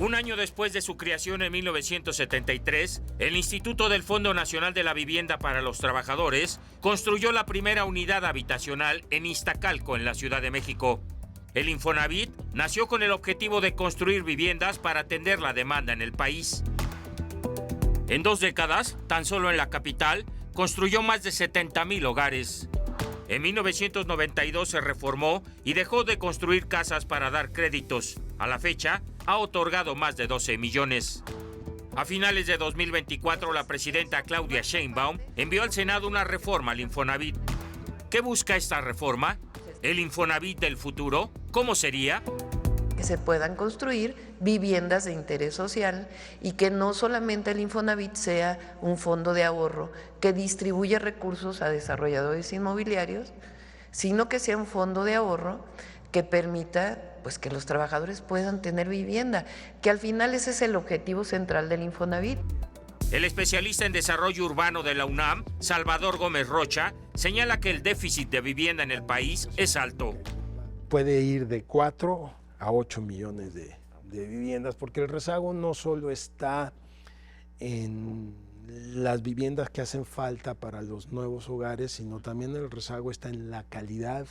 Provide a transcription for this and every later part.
Un año después de su creación en 1973, el Instituto del Fondo Nacional de la Vivienda para los Trabajadores construyó la primera unidad habitacional en Iztacalco, en la Ciudad de México. El Infonavit nació con el objetivo de construir viviendas para atender la demanda en el país. En 2 décadas, tan solo en la capital, construyó más de 70,000 hogares. En 1992 se reformó y dejó de construir casas para dar créditos. A la fecha, ha otorgado más de 12 millones. A finales de 2024, la presidenta Claudia Sheinbaum envió al Senado una reforma al Infonavit. ¿Qué busca esta reforma? ¿El Infonavit del futuro? ¿Cómo sería? Que se puedan construir viviendas de interés social y que no solamente el Infonavit sea un fondo de ahorro que distribuye recursos a desarrolladores inmobiliarios, sino que sea un fondo de ahorro que permita pues que los trabajadores puedan tener vivienda, que al final ese es el objetivo central del Infonavit. El especialista en desarrollo urbano de la UNAM, Salvador Gómez Rocha, señala que el déficit de vivienda en el país es alto. Puede ir de 4 a 8 millones de viviendas, porque el rezago no solo está en las viviendas que hacen falta para los nuevos hogares, sino también el rezago está en la calidad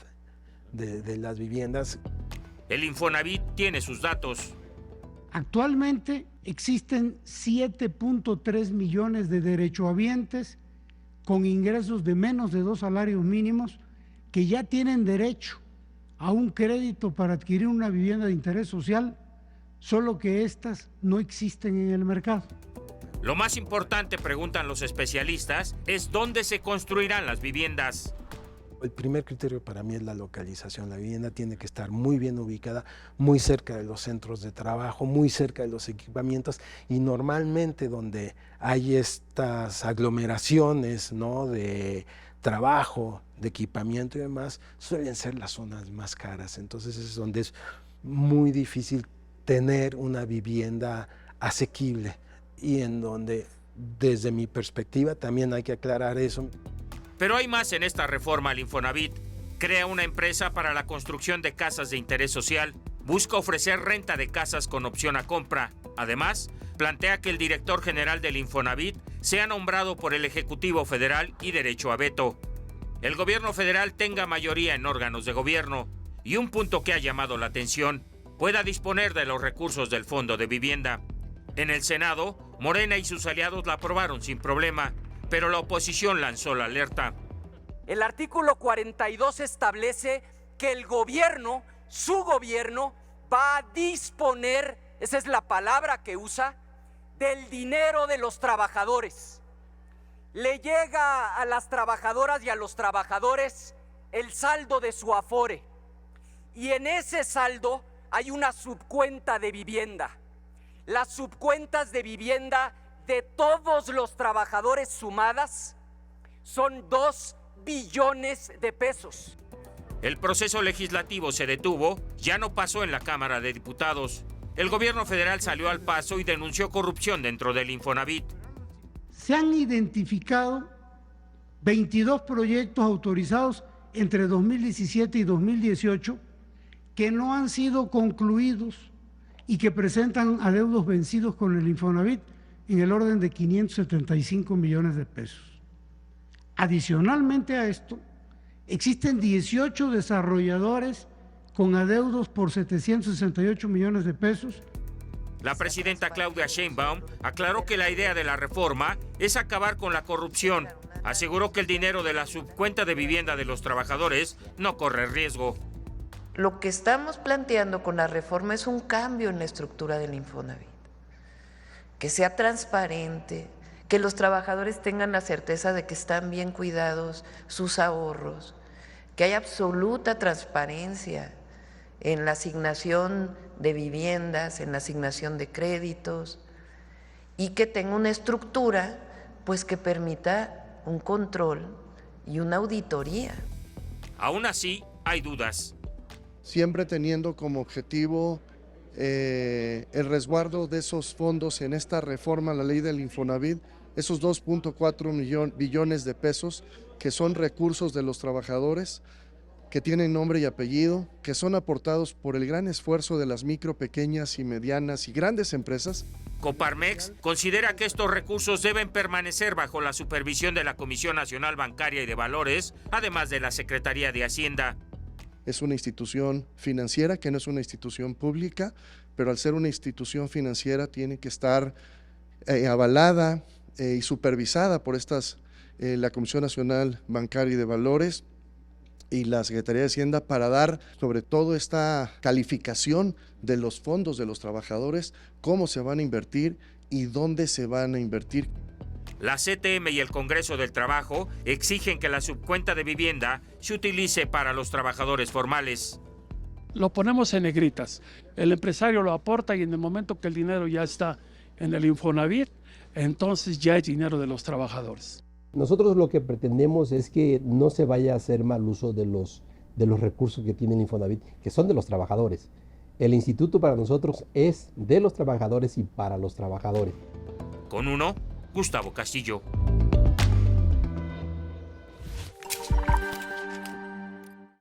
de las viviendas. El Infonavit tiene sus datos. Actualmente existen 7.3 millones de derechohabientes con ingresos de menos de 2 salarios mínimos que ya tienen derecho a un crédito para adquirir una vivienda de interés social, solo que estas no existen en el mercado. Lo más importante, preguntan los especialistas, es dónde se construirán las viviendas. El primer criterio para mí es la localización. La vivienda tiene que estar muy bien ubicada, muy cerca de los centros de trabajo, muy cerca de los equipamientos, y normalmente donde hay estas aglomeraciones, ¿no?, de trabajo, de equipamiento y demás, suelen ser las zonas más caras. Entonces es donde es muy difícil tener una vivienda asequible y en donde, desde mi perspectiva, también hay que aclarar eso. Pero hay más en esta reforma al Infonavit. Crea una empresa para la construcción de casas de interés social. Busca ofrecer renta de casas con opción a compra. Además, plantea que el director general del Infonavit sea nombrado por el Ejecutivo Federal y derecho a veto. El gobierno federal tenga mayoría en órganos de gobierno. Y un punto que ha llamado la atención, pueda disponer de los recursos del Fondo de Vivienda. En el Senado, Morena y sus aliados la aprobaron sin problema, pero la oposición lanzó la alerta. El artículo 42 establece que el gobierno, su gobierno, va a disponer, esa es la palabra que usa, del dinero de los trabajadores. Le llega a las trabajadoras y a los trabajadores el saldo de su Afore. Y en ese saldo hay una subcuenta de vivienda. Las subcuentas de vivienda de todos los trabajadores sumadas son 2 billones de pesos. El proceso legislativo se detuvo, ya no pasó en la Cámara de Diputados. El gobierno federal salió al paso y denunció corrupción dentro del Infonavit. Se han identificado 22 proyectos autorizados entre 2017 y 2018 que no han sido concluidos y que presentan adeudos vencidos con el Infonavit en el orden de 575 millones de pesos. Adicionalmente a esto, existen 18 desarrolladores con adeudos por 768 millones de pesos. La presidenta Claudia Sheinbaum aclaró que la idea de la reforma es acabar con la corrupción. Aseguró que el dinero de la subcuenta de vivienda de los trabajadores no corre riesgo. Lo que estamos planteando con la reforma es un cambio en la estructura del Infonavit. Que sea transparente, que los trabajadores tengan la certeza de que están bien cuidados sus ahorros, que haya absoluta transparencia en la asignación de viviendas, en la asignación de créditos, y que tenga una estructura pues que permita un control y una auditoría. Aún así, hay dudas. Siempre teniendo como objetivo el resguardo de esos fondos en esta reforma a la ley del Infonavit, esos 2.4 billones de pesos que son recursos de los trabajadores, que tienen nombre y apellido, que son aportados por el gran esfuerzo de las micro, pequeñas y medianas y grandes empresas. Coparmex considera que estos recursos deben permanecer bajo la supervisión de la Comisión Nacional Bancaria y de Valores, además de la Secretaría de Hacienda. Es una institución financiera que no es una institución pública, pero al ser una institución financiera tiene que estar avalada y supervisada por la Comisión Nacional Bancaria y de Valores y la Secretaría de Hacienda para dar sobre todo esta calificación de los fondos de los trabajadores, cómo se van a invertir y dónde se van a invertir. La CTM y el Congreso del Trabajo exigen que la subcuenta de vivienda se utilice para los trabajadores formales. Lo ponemos en negritas. El empresario lo aporta y en el momento que el dinero ya está en el Infonavit, entonces ya es dinero de los trabajadores. Nosotros lo que pretendemos es que no se vaya a hacer mal uso de los recursos que tiene el Infonavit, que son de los trabajadores. El instituto para nosotros es de los trabajadores y para los trabajadores. Con 1, Gustavo Castillo.